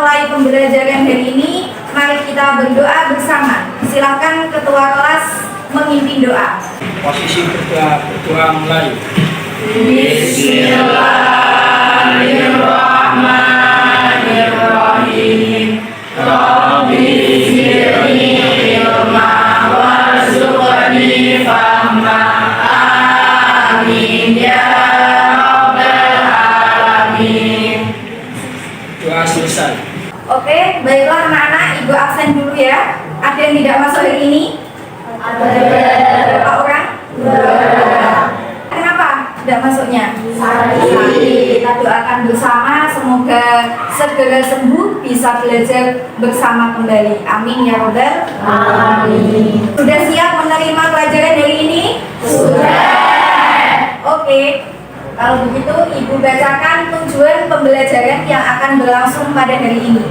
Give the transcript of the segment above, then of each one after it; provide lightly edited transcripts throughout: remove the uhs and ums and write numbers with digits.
memulai pembelajaran hari ini, mari kita berdoa bersama. Silakan ketua kelas memimpin doa. Posisi ketua berdoa mulai. Bismillahirrahmanirrahim. Rabbi zidni ilma warzuqni fahma. Amin ya rabbal alamin. Doa selesai. Oke, baiklah anak-anak, ibu absen dulu ya. Ada yang tidak masuk hari ini? Ada. Berapa orang? Kenapa tidak masuknya? Sakit. Kita doakan bersama, semoga segera sembuh, bisa belajar bersama kembali. Amin ya robbal alamin. Sudah siap menerima pelajaran hari ini? Sudah. Oke. Kalau begitu, ibu bacakan tujuan pembelajaran yang akan berlangsung pada hari ini.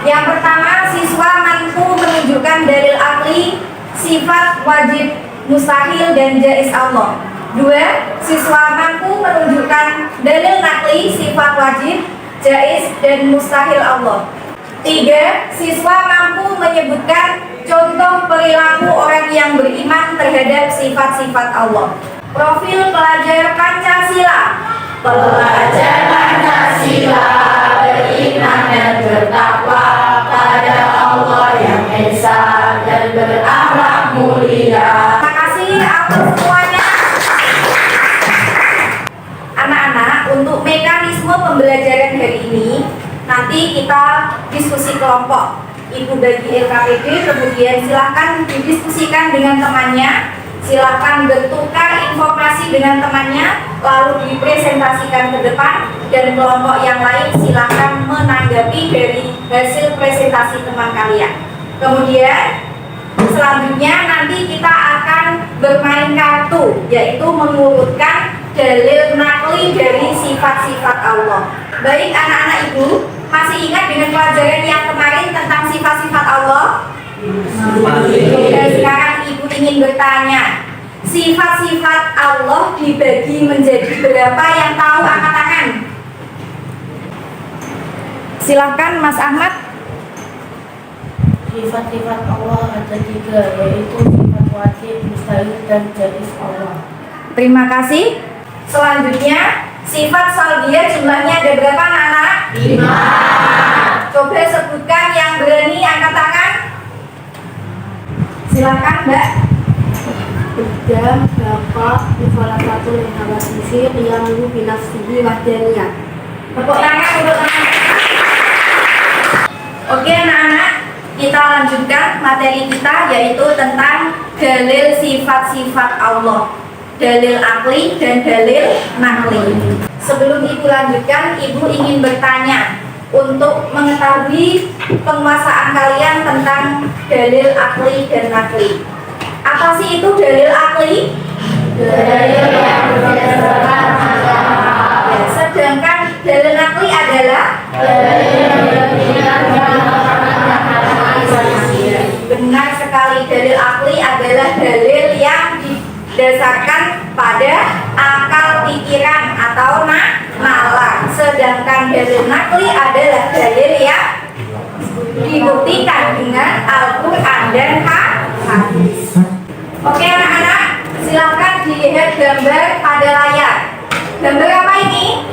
Yang pertama, siswa mampu menunjukkan dalil akli, sifat wajib, mustahil, dan jaiz Allah. 2. Siswa mampu menunjukkan dalil nakli, sifat wajib, jaiz, dan mustahil Allah. 3. Siswa mampu menyebutkan contoh perilaku orang yang beriman terhadap sifat-sifat Allah. Profil pelajar Pancasila. Pelajar Pancasila beriman dan bertakwa pada Allah yang Esa dan berakhlak mulia. Terima kasih atas semuanya. Anak-anak, untuk mekanisme pembelajaran hari ini, nanti kita diskusi kelompok. Ibu bagi LKPD, kemudian silahkan didiskusikan dengan temannya. Silahkan bertukar informasi dengan temannya, lalu dipresentasikan ke depan, dan kelompok yang lain silahkan menanggapi dari hasil presentasi teman kalian. Kemudian selanjutnya nanti kita akan bermain kartu, yaitu mengurutkan dalil nakli dari sifat-sifat Allah. Baik anak-anak ibu, masih ingat dengan pelajaran yang kemarin tentang sifat-sifat Allah? Dan sekarang ibu ingin bertanya, sifat-sifat Allah dibagi menjadi berapa? Yang tahu angkat tangan. Silahkan Mas Ahmad. Sifat-sifat Allah ada 3, yaitu sifat wajib, mustahil, dan jaiz Allah. Terima kasih. Selanjutnya, sifat salbiyah jumlahnya ada berapa anak-anak? 5. Coba sebutkan yang berani, angkat tangan. Silakan Mbak. Kedam, bapak, salah satu yang sisi yang binafsihi wahdaniyah. Tepuk tangan untuk teman. Oke anak-anak, kita lanjutkan materi kita, yaitu tentang dalil sifat-sifat Allah, dalil akli dan dalil nakli. Sebelum ibu lanjutkan, ibu ingin bertanya untuk mengetahui penguasaan kalian tentang dalil akli dan nakli. Apa sih itu dalil akli? Dalil yang berdasarkan agama. Ya, sedangkan dalil nakli adalah benar sekali, dalil akli adalah dalil yang didasarkan pada akal pikiran atau nalar. Sedangkan dalil nakli adalah dalil yang dibuktikan dengan Al-Quran dan hadis. Oke anak-anak, silakan dilihat gambar pada layar. Gambar apa ini?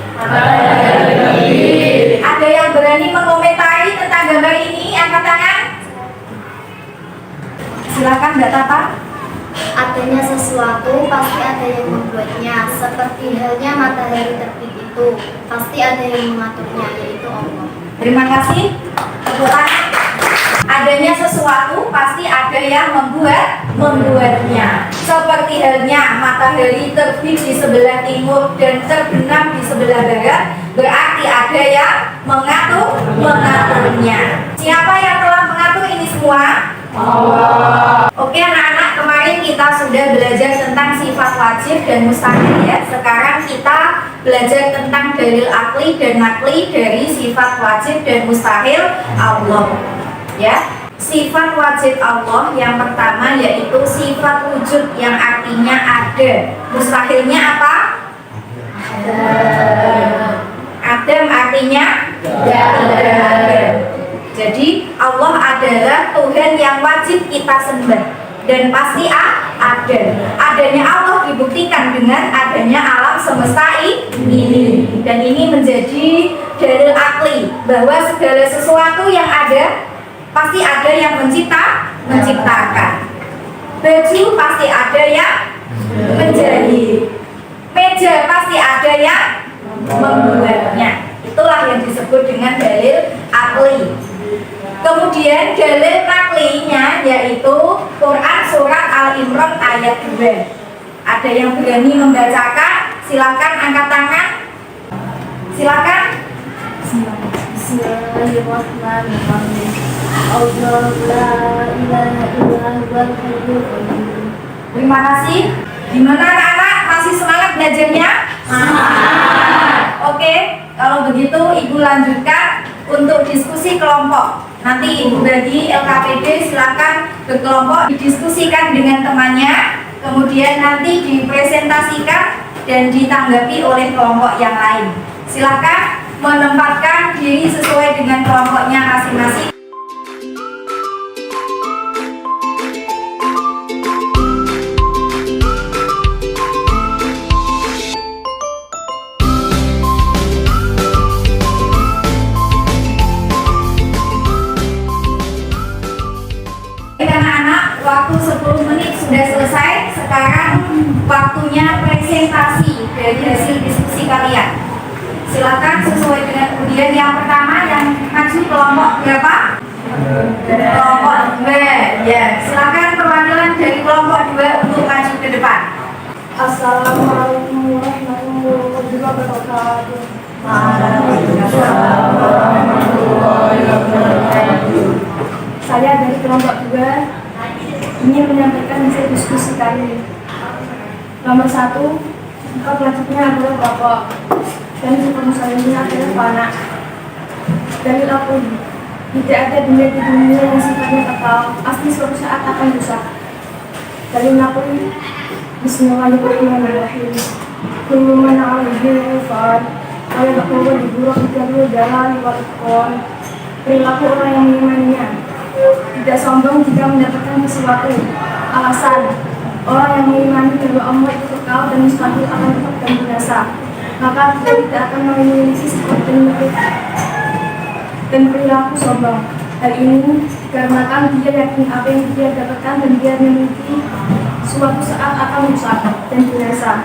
Ada yang berani mengomentari tentang gambar ini? Angkat tangan. Silakan Mbak Tata. Adanya sesuatu pasti ada yang membuatnya, seperti halnya matahari terbit itu pasti ada yang mengaturnya, yaitu Allah. Terima kasih. Tepuk tangan. Adanya sesuatu pasti ada yang membuatnya. Seperti halnya matahari terbit di sebelah timur dan terbenam di sebelah barat, berarti ada yang mengaturnya. Siapa yang telah mengatur ini semua? Allah. Oke anak-anak, kemarin kita sudah belajar tentang sifat wajib dan mustahil ya. Sekarang kita belajar tentang dalil akli dan nakli dari sifat wajib dan mustahil Allah. Ya, sifat wajib Allah yang pertama yaitu sifat wujud yang artinya ada. Mustahilnya apa? Adam artinya tidak ada. Allah adalah Tuhan yang wajib kita sembah dan pasti ada. Adanya Allah dibuktikan dengan adanya alam semesta ini, dan ini menjadi dalil akli bahwa segala sesuatu yang ada pasti ada yang menciptakan. Baju pasti ada yang menjahit, meja pasti ada yang membuatnya. Itulah yang disebut dengan dalil akli. Kemudian dalil naklinya yaitu Quran surat Al-Imran ayat 2. Ada yang berani membacakan? Silakan angkat tangan. Silakan. Bismillahirrahmanirrahim. Allahu la ilaha illa huwal hayyul qayyum. Terima kasih. Gimana anak-anak? Masih semangat belajarnya? Oke, kalau begitu Ibu lanjutkan untuk diskusi kelompok. Nanti Ibu bagi LKPD, silakan berkelompok didiskusikan dengan temannya, kemudian nanti dipresentasikan dan ditanggapi oleh kelompok yang lain. Silakan menempatkan diri sesuai dengan kelompoknya masing-masing. Anak-anak, waktu 10 menit sudah selesai. Sekarang waktunya presentasi dari hasil diskusi kalian. Silakan sesuai dengan undian. Yang pertama yang maju kelompok berapa? Kelompok 2. Ya, silakan perwakilan dari kelompok 2 untuk maju ke depan. Assalamualaikum warahmatullahi wabarakatuh. Saya dari kelompok 2 ingin menyampaikan hasil diskusi kami. Nomor 1, sikap wajibnya adalah bapak dan sikap muslimnya adalah anak. Dalil aku, tidak ada benda di dunia yang sifatnya kekal, pasti suatu saat akan rusak. Dalil aku, Bismillahirrahmanirrahim. Kullu man 'alaihi fan, wa yaqulu bi burukil jalali wal ikram. Perilaku orang yang mengimaninya, tidak sombong jika mendapatkan sesuatu. Alasan, orang yang mengimani bahwa Allah itu kekal dan mustahil akan tetap dan binasa, maka dia tidak akan memiliki sifat dan perilaku sombong. Hal ini dikarenakan dia yakin apa yang dia dapatkan dan dia memiliki suatu saat akan rusak dan binasa.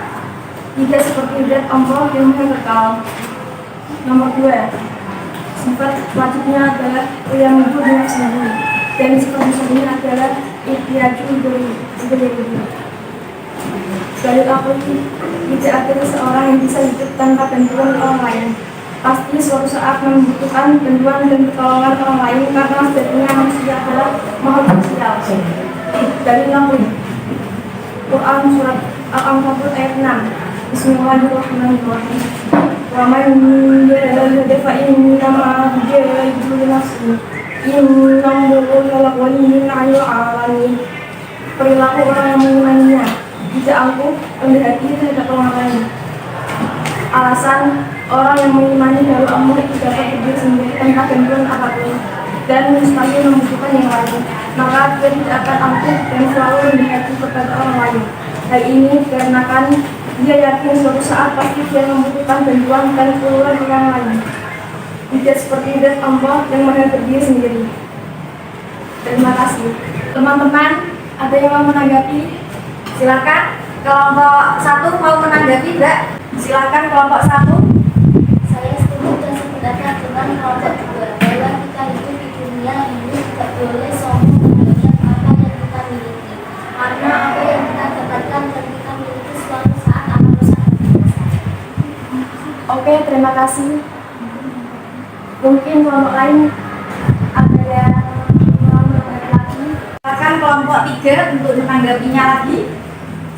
Tidak seperti zat Allah yang maha kekal. Nomor 2, sifat wajibnya adalah yang hidup dengan sendiri, dan sifat musuhnya adalah ikhtiaju dari. Dalil aku, tidak ada seorang yang bisa hidup tanpa bantuan orang lain. Pasti suatu saat membutuhkan bantuan dan pertolongan orang lain karena sejatinya manusia adalah makhluk sosial. Dalil aku, Quran surat Al-Ankabut ayat 6. Bismillahirrahmanirrahim. Wa man yahdi fa innama yahdi li nafsihi. Innallaha ghaniyyun 'anil 'alamin. Perilaku orang yang mengimaninya, tidak angkuh, rendah hati terhadap orang lain. Alasan, orang yang mengimani bahwa Allah itu dapat berdiri sendiri tanpa bantuan apapun dan mustahil membutuhkan yang lain, maka dia tidak akan angkuh dan selalu rendah hati kepada orang lain. Hal ini dikarenakan dia yakin suatu saat pasti dia membutuhkan bantuan dan pertolongan orang lain. Tidak seperti zat Allah yang maha berdiri sendiri. Terima kasih. Teman-teman, ada yang mau menanggapi? Silakan. Kelompok 1 mau menanggapi enggak? Silakan kelompok 1. Saya setuju dan sependapat dengan kelompok 2 bahwa kita hidup di dunia ini tidak boleh sombong terhadap apa yang kita miliki, karena apa yang kita dapatkan dan kita miliki suatu saat akan rusak. Oke, terima kasih. Mungkin kelompok lain ada yang mau menanggapi lagi. Silakan kelompok 3 untuk menanggapinya lagi.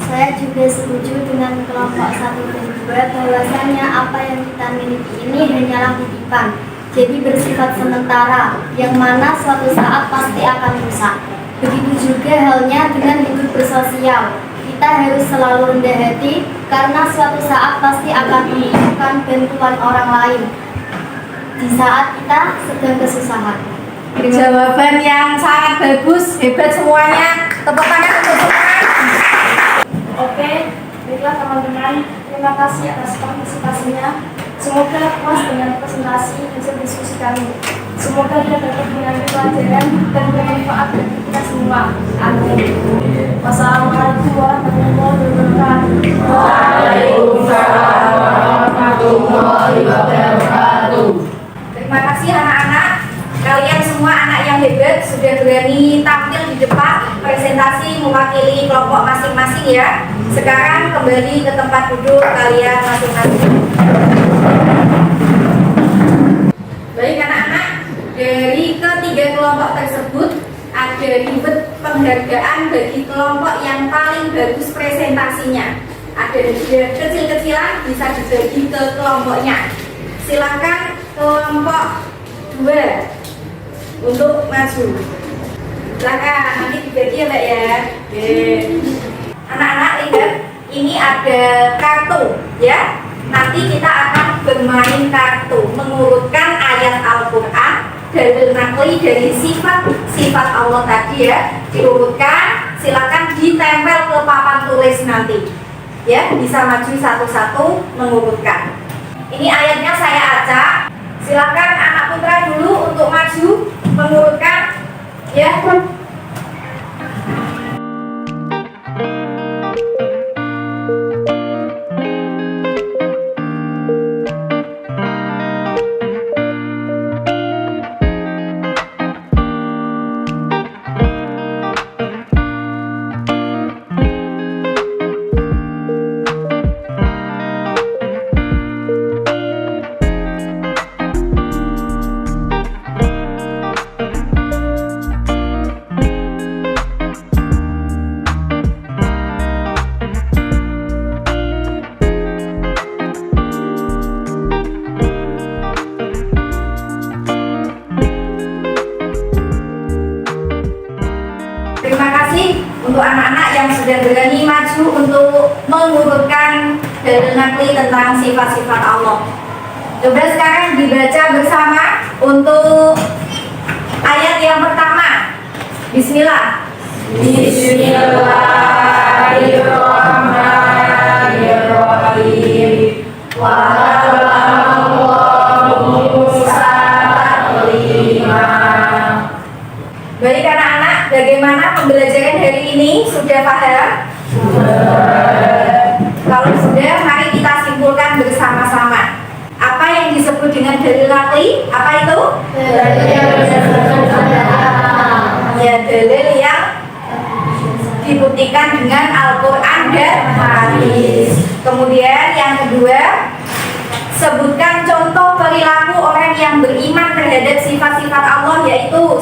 Saya juga setuju dengan kelompok 1 dan 2 bahwasanya apa yang kita miliki ini hanyalah titipan, jadi bersifat sementara, yang mana suatu saat pasti akan rusak. Begitu juga halnya dengan hidup bersosial. Kita harus selalu rendah hati karena suatu saat pasti akan membutuhkan bantuan orang lain di saat kita sedang kesusahan. Jawaban yang sangat bagus, hebat semuanya. Tepuk tangan untuk semuanya. Oke, baiklah teman-teman. Terima kasih atas partisipasinya. Semoga puas dengan presentasi hasil diskusi kami. Semoga dia dapat mengambil pelajaran dan bermanfaat bagi kita semua. Amin. Wassalamualaikum warahmatullahi wabarakatuh. Waalaikumsalam warahmatullahi wabarakatuh. Terima kasih anak-anak. Kalian semua anak yang hebat sudah berani tampil di depan presentasi mewakili kelompok masing-masing ya. Sekarang kembali ke tempat duduk kalian masing-masing. Baik anak-anak, dari ketiga kelompok tersebut ada ribet penghargaan bagi kelompok yang paling bagus presentasinya. Ada hadiah kecil-kecilan bisa dibagi ke kelompoknya. Silakan kelompok 2 untuk maju. Silakan nanti dibagi ya Mbak ya. Oke. Anak-anak lihat, ini ada kartu ya. Nanti kita akan bermain kartu, mengurutkan ayat Al-Quran, dalil nakli dari sifat Allah tadi ya, diurutkan. Silakan ditempel ke papan tulis nanti ya, bisa maju satu-satu mengurutkan. Ini ayatnya saya acak. Silakan anak putra dulu untuk maju mengurutkan ya. Terima kasih untuk anak-anak yang sudah berani maju untuk mengurutkan dalil nakli tentang sifat-sifat Allah. Coba sekarang dibaca bersama untuk ayat yang pertama. Bismillah. Bismillahirrahmanirrahim. Wa kallama Musa taklima. Baik anak-anak, bagaimana pembelajaran hari ini? Sudah paham? Kalau sudah, mari kita simpulkan bersama-sama. Apa yang disebut dengan dalil nakli? Apa itu? Ya, dalil yang dibuktikan dengan Al-Quran dan hadis. Kemudian yang kedua, sebutkan contoh perilaku orang yang beriman terhadap sifat-sifat Allah, yaitu 1.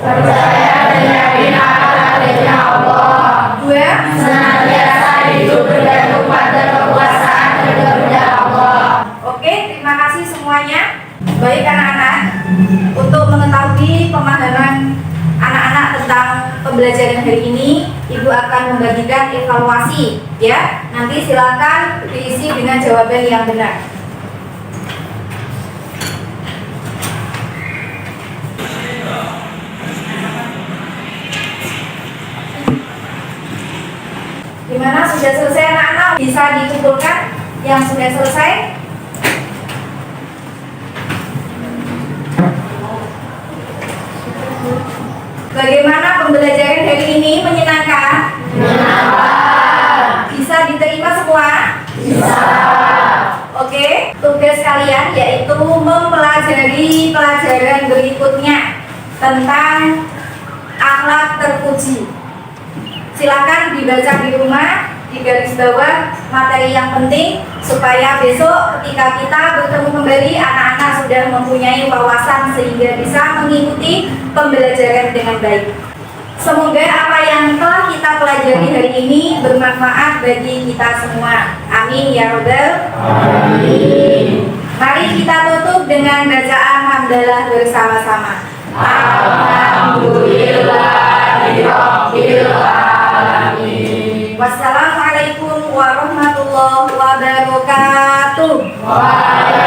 Percaya dan yakin akan adanya Allah. 2. Senantiasa hidup bergantung pada kekuasaan dan kehendak Allah. Oke, terima kasih semuanya. Baik anak-anak, untuk mengetahui pemahaman anak-anak tentang pembelajaran hari ini, Ibu akan membagikan evaluasi ya. Nanti silakan diisi dengan jawaban yang benar. Gimana, sudah selesai anak-anak? Bisa dikumpulkan yang sudah selesai? Bagaimana pembelajaran hari ini? Menyenangkan? Menyenangkan. Bisa diterima semua? Bisa. Oke, tugas kalian yaitu mempelajari pelajaran berikutnya tentang akhlak terpuji. Silakan dibaca di rumah, di garis bawah materi yang penting supaya besok ketika kita bertemu kembali anak-anak sudah mempunyai wawasan sehingga bisa mengikuti pembelajaran dengan baik. Semoga apa yang telah kita pelajari hari ini bermanfaat bagi kita semua. Amin ya robbal alamin. Mari kita tutup dengan bacaan hamdalah bersama-sama. Alhamdulillahirabbil alamin. Wassalamualaikum warahmatullahi wabarakatuh. Waalaikumsalam.